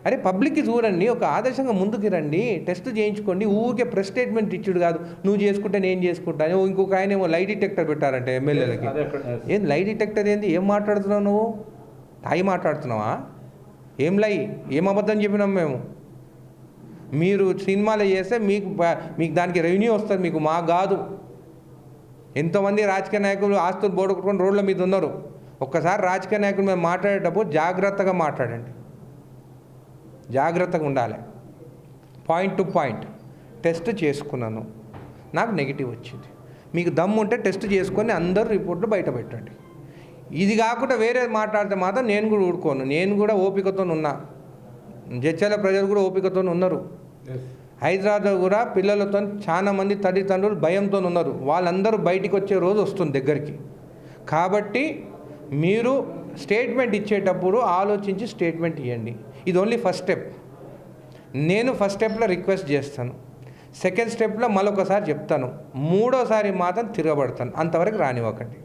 అరే పబ్లిక్కి చూడండి, ఒక ఆదర్శంగా ముందుకు రండి, టెస్ట్ చేయించుకోండి. ఊరికే ప్రెస్ స్టేట్మెంట్ ఇచ్చుడు కాదు, నువ్వు చేసుకుంటే నేను చేసుకుంటాను. ఇంకొక ఆయన ఏమో లై డిటెక్టర్ పెట్టారంటే ఎమ్మెల్యేలకి. ఏం లై డిటెక్టర్ ఏంది? ఏం మాట్లాడుతున్నావు నువ్వు? తాయి మాట్లాడుతున్నావా? ఏం లై? ఏం అబద్ధం చెప్పినాం మేము? మీరు సినిమాలు చేస్తే మీకు దానికి రెవెన్యూ వస్తుంది, మీకు మా కాదు. ఎంతోమంది రాజకీయ నాయకులు ఆస్తులు బోడుకొని రోడ్ల మీద ఉన్నారు. ఒక్కసారి రాజకీయ నాయకులు మేము మాట్లాడేటప్పుడు జాగ్రత్తగా మాట్లాడండి, జాగ్రత్తగా ఉండాలి. Point to point. టెస్ట్ చేసుకున్నాను, నాకు నెగిటివ్ వచ్చింది. మీకు దమ్ము ఉంటే టెస్ట్ చేసుకొని అందరూ రిపోర్ట్లు బయట పెట్టండి. ఇది కాకుండా వేరే మాట్లాడితే మాత్రం నేను కూడా ఊడుకోను. నేను కూడా ఓపికతో ఉన్నా, జడ్చర్ల ప్రజలు కూడా ఓపికతో ఉన్నారు. హైదరాబాద్లో కూడా పిల్లలతో చాలా మంది తల్లిదండ్రులు భయంతో ఉన్నారు. వాళ్ళందరూ బయటికి వచ్చే రోజు వస్తుంది దగ్గరికి. కాబట్టి మీరు స్టేట్మెంట్ ఇచ్చేటప్పుడు ఆలోచించి స్టేట్మెంట్ ఇవ్వండి. ఇది ఓన్లీ ఫస్ట్ స్టెప్. నేను ఫస్ట్ స్టెప్లో రిక్వెస్ట్ చేస్తాను, సెకండ్ స్టెప్లో మరొకసారి చెప్తాను, మూడోసారి మాత్రం తిరగబడతాను. అంతవరకు రానివ్వకండి.